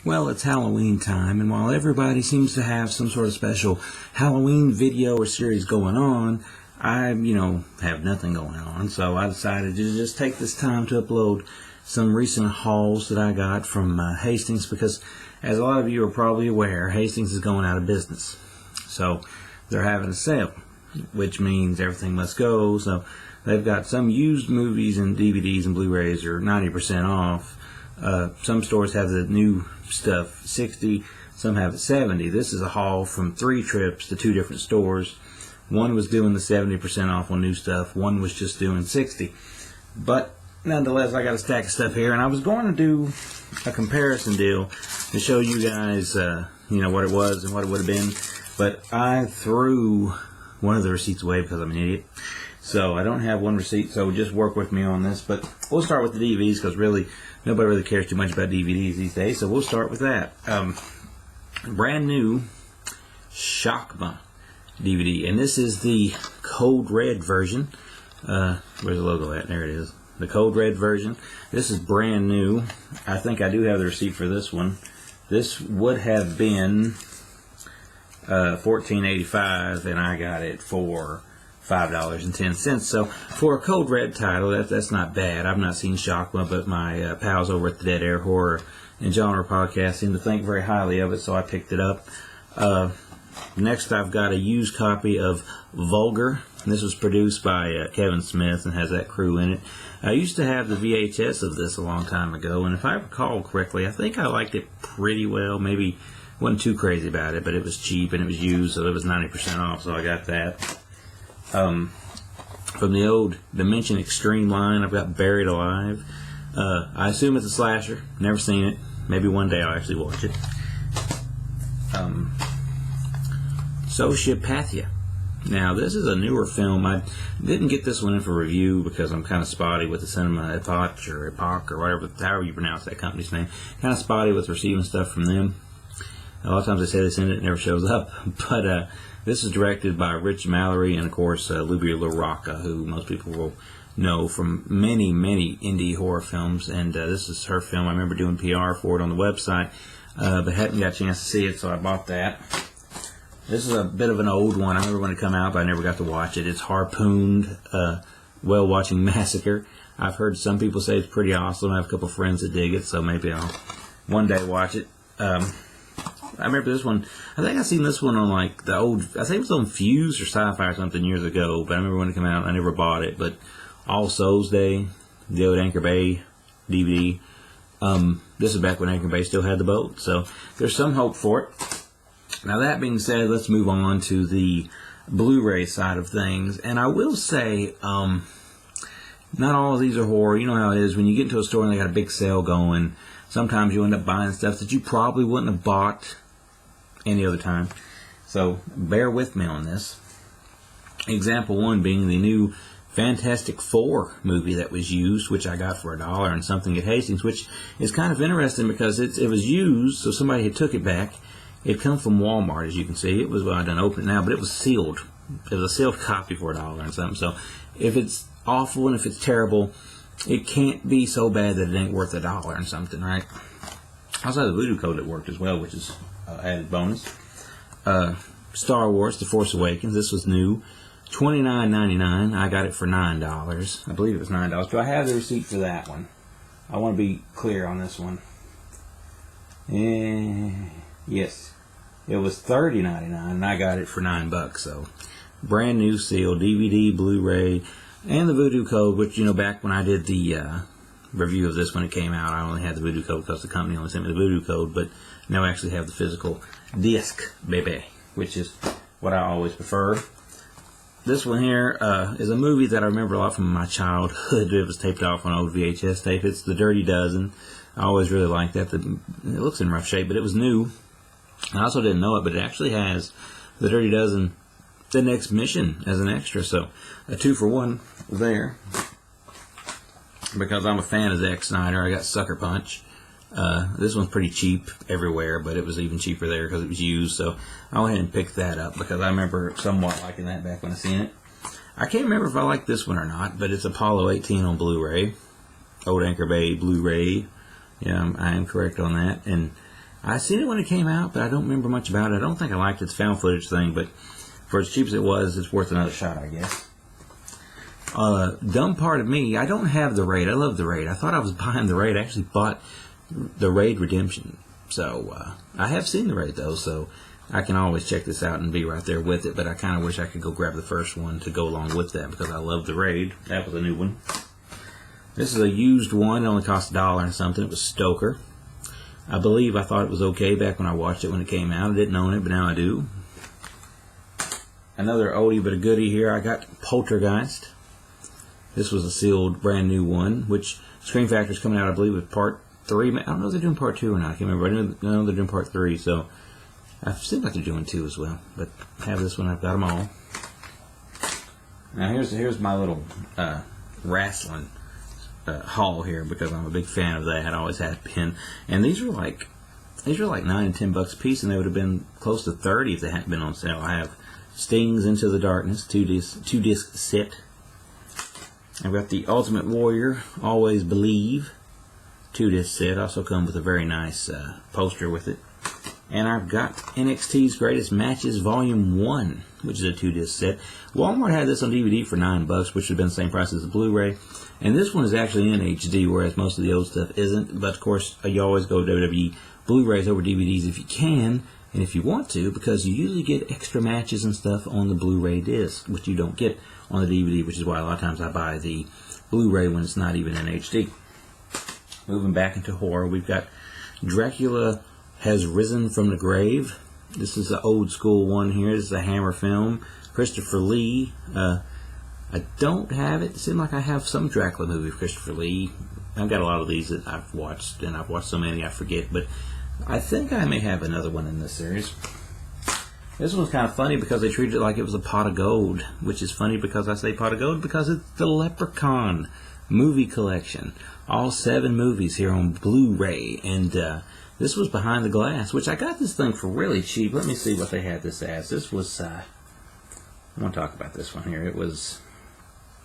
Well, it's Halloween time, and while everybody seems to have some sort of special Halloween video or series going on, I, have nothing going on. So I decided to just take this time to upload some recent hauls that I got from Hastings, because as a lot of you are probably aware, Hastings is going out of business. So they're having a sale, which means everything must go. So they've got some used movies and DVDs and Blu-rays are 90% off. Some stores have the new stuff 60, some have it 70. This is a haul from 3 trips to 2 different stores. One was doing the 70% off on new stuff, one was just doing 60. But nonetheless, I got a stack of stuff here, and I was going to do a comparison deal to show you guys what it was and what it would have been, but I threw one of the receipts away because I'm an idiot. So I don't have one receipt, so just work with me on this. But we'll start with the DVDs, because really nobody really cares too much about DVDs these days, so we'll start with that. Brand new Shockma DVD, and this is the Code Red version. Where's the logo at? There it is. The Code Red version. This is brand new. I think I do have the receipt for this one. This would have been $14.85, and I got it for $5.10. So for a Code Red title, that's not bad. I've not seen Shockma, but my pals over at the Dead Air Horror and Genre podcast seem to think very highly of it, so I picked it up. Next, I've got a used copy of Vulgar. This was produced by Kevin Smith and has that crew in it. I used to have the VHS of this a long time ago, and if I recall correctly, I think I liked it pretty well. Maybe wasn't too crazy about it, but it was cheap and it was used, so it was 90% off, so I got that. From the old Dimension Extreme line, I've got Buried Alive. I assume it's a slasher. Never seen it. Maybe one day I'll actually watch it. Sociopathia. Now, this is a newer film. I didn't get this one in for review because I'm kind of spotty with the Cinema Epoch or whatever, however you pronounce that company's name. Kind of spotty with receiving stuff from them. A lot of times they say they send it, it never shows up. But this is directed by Rich Mallory and, of course, Lubia LaRocca, who most people will know from many, many indie horror films. And this is her film. I remember doing PR for it on the website, but hadn't got a chance to see it, so I bought that. This is a bit of an old one. I remember when it came out, but I never got to watch it. It's Harpooned Whale-Watching Massacre. I've heard some people say it's pretty awesome. I have a couple friends that dig it, so maybe I'll one day watch it. I remember this one. I think I seen this one on like the old, I think it was on Fuse or Sci-Fi or something years ago, but I remember when it came out, I never bought it. But All Souls Day, the old Anchor Bay DVD. This is back when Anchor Bay still had the boat, so there's some hope for it. Now, that being said, let's move on to the Blu-ray side of things. And I will say, not all of these are horror. You know how it is. When you get into a store and they got a big sale going, sometimes you end up buying stuff that you probably wouldn't have bought any other time. So, bear with me on this. Example 1 being the new Fantastic Four movie that was used, which I got for $1 and something at Hastings, which is kind of interesting because it was used, so somebody had took it back. It come from Walmart, as you can see. It was, well, I done open it now, but it was sealed. It was a sealed copy for $1 and something. So if it's awful and if it's terrible, it can't be so bad that it ain't worth $1 and something, right? I also had the voodoo code that worked as well, which is added bonus. Star Wars: The Force Awakens. This was new, $29.99. I got it for $9. I believe it was $9. Do I have the receipt for that one? I want to be clear on this one. Yes, it was $30.99, and I got it for $9. So, brand new seal, DVD, Blu-ray, and the Voodoo Code. Which, back when I did the review of this when it came out, I only had the Voodoo Code because the company only sent me the Voodoo Code. But now I actually have the physical disc, baby, which is what I always prefer. This one here is a movie that I remember a lot from my childhood. It was taped off on old VHS tape. It's The Dirty Dozen. I always really liked that. It looks in rough shape, but it was new. I also didn't know it, but it actually has The Dirty Dozen, The Next Mission as an extra. So a 2-for-1 there. Because I'm a fan of Zack Snyder, I got Sucker Punch. This one's pretty cheap everywhere, but it was even cheaper there because it was used. So I went ahead and picked that up because I remember somewhat liking that back when I seen it. I can't remember if I like this one or not, but it's Apollo 18 on Blu-ray. Old Anchor Bay Blu-ray. Yeah, I am correct on that. And I seen it when it came out, but I don't remember much about it. I don't think I liked its found footage thing, but for as cheap as it was, it's worth another shot, I guess. Dumb part of me, I don't have the Raid. I love the Raid. I thought I was buying the Raid. I actually bought the Raid Redemption. So, I have seen the Raid, though, so I can always check this out and be right there with it, but I kind of wish I could go grab the first one to go along with that because I love the Raid. That was a new one. This is a used one. It only cost $1 and something. It was Stoker. I believe I thought it was okay back when I watched it when it came out. I didn't own it, but now I do. Another oldie but a goodie here. I got Poltergeist. This was a sealed brand new one, which Scream Factor's coming out, I believe, with part 3. I don't know if they're doing part 2 or not. I can't remember. I know they're doing part 3, so I seem like they're doing 2 as well. But I have this one. I've got them all. Now here's my little wrestling haul here because I'm a big fan of that. I always had been. And these are like $9 and $10 a piece, and they would have been close to 30 if they hadn't been on sale. I have Stings Into the Darkness, two disc set. I've got the Ultimate Warrior, Always Believe, 2-disc set. Also come with a very nice poster with it. And I've got NXT's Greatest Matches Volume 1, which is a 2-disc set. Walmart had this on DVD for $9, which would have been the same price as the Blu-ray. And this one is actually in HD, whereas most of the old stuff isn't. But of course, you always go WWE Blu-rays over DVDs if you can, and if you want to, because you usually get extra matches and stuff on the Blu-ray disc, which you don't get on the DVD, which is why a lot of times I buy the Blu-ray when it's not even in HD. Moving back into horror, we've got Dracula Has Risen from the Grave. This is the old school one here. This is a Hammer film. Christopher Lee. I don't have it. It seems like I have some Dracula movie of Christopher Lee. I've got a lot of these that I've watched, and I've watched so many I forget, but I think I may have another one in this series. This one's kind of funny because they treated it like it was a pot of gold, which is funny because I say pot of gold because it's the Leprechaun movie collection. All 7 movies here on Blu-ray, and this was Behind the Glass, which I got this thing for really cheap. Let me see what they had this as. This was, I want to talk about this one here. It was,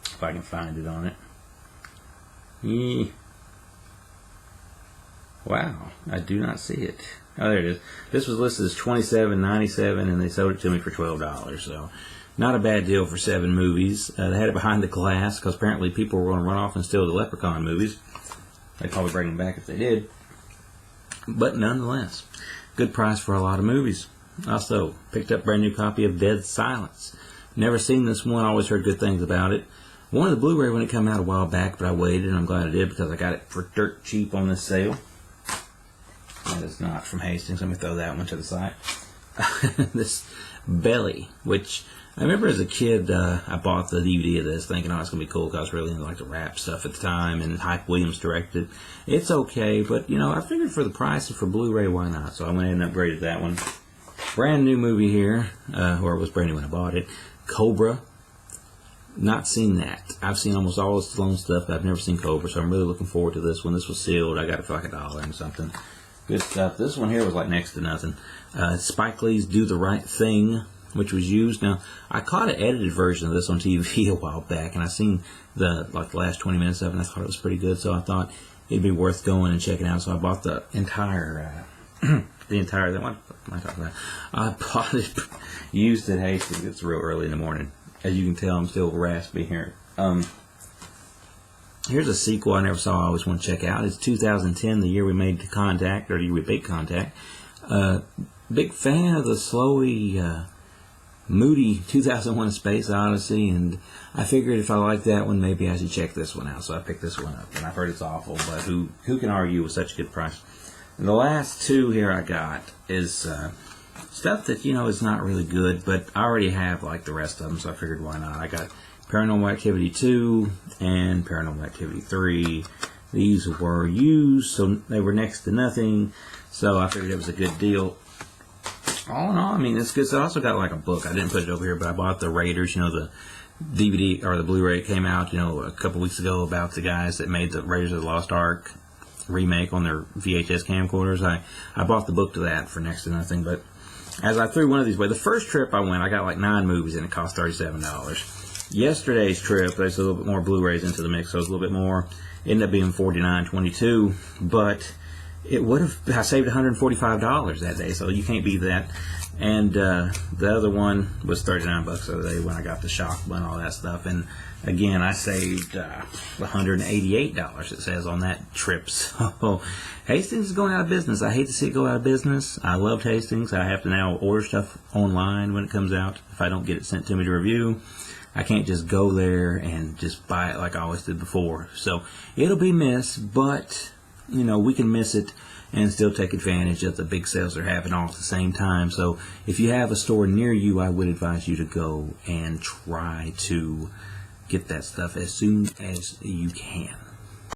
if I can find it on it. Wow, I do not see it. Oh, there it is. This was listed as $27.97, and they sold it to me for $12. So, not a bad deal for 7 movies. They had it Behind the Glass because apparently people were going to run off and steal the Leprechaun movies. They'd probably bring them back if they did. But nonetheless, good price for a lot of movies. Also, picked up a brand new copy of Dead Silence. Never seen this one. Always heard good things about it. Wanted the Blu-ray when it came out a while back, but I waited, and I'm glad I did because I got it for dirt cheap on this sale. That is not from Hastings. Let me throw that one to the side. This Belly, which I remember as a kid, I bought the DVD of this thinking, oh, it's going to be cool because I was really into like the rap stuff at the time, and Hype Williams directed. It's okay, but you know, I figured for the price and for Blu-ray, why not? So I went ahead and upgraded that one. Brand new movie here, or it was brand new when I bought it. Cobra. Not seen that. I've seen almost all the Stallone stuff, but I've never seen Cobra, so I'm really looking forward to this one. This was sealed. I got it for like $1 and something. Good stuff. This one here was like next to nothing. Spike Lee's Do the Right Thing, which was used. Now, I caught an edited version of this on TV a while back, and I seen the last 20 minutes of it, and I thought it was pretty good, so I thought it'd be worth going and checking out. So I bought the entire, what am I talking about? I bought it used at Hastings. It's real early in the morning. As you can tell, I'm still raspy here. Here's a sequel I never saw. I always want to check out. It's 2010, the year we made contact, or the year we made contact. Big fan of the slowy, moody 2001: A Space Odyssey, and I figured if I like that one, maybe I should check this one out. So I picked this one up, and I've heard it's awful, but who can argue with such a good price? And the last 2 here I got is stuff that, you know, is not really good, but I already have like the rest of them, so I figured why not. I got Paranormal Activity 2 and Paranormal Activity 3. These were used, so they were next to nothing, so I figured it was a good deal. All in all, I mean, it's good. So I also got like a book. I didn't put it over here, but I bought the Raiders, you know, the DVD or the Blu-ray came out, you know, a couple weeks ago about the guys that made the Raiders of the Lost Ark remake on their VHS camcorders. I bought the book to that for next to nothing, but as I threw one of these away, the first trip I went, I got like 9 movies and it cost $37. Yesterday's trip, there's a little bit more Blu-rays into the mix, so it's a little bit more. Ended up being $49.22, but it would have. I saved $145 that day, so you can't beat that. And the other one was $39 the other day when I got the shock and all that stuff. And again, I saved $188. It says on that trip. So Hastings is going out of business. I hate to see it go out of business. I loved Hastings. I have to now order stuff online when it comes out. If I don't get it sent to me to review, I can't just go there and just buy it like I always did before. So it'll be missed, but we can miss it and still take advantage of the big sales that are happening all at the same time. So if you have a store near you, I would advise you to go and try to get that stuff as soon as you can.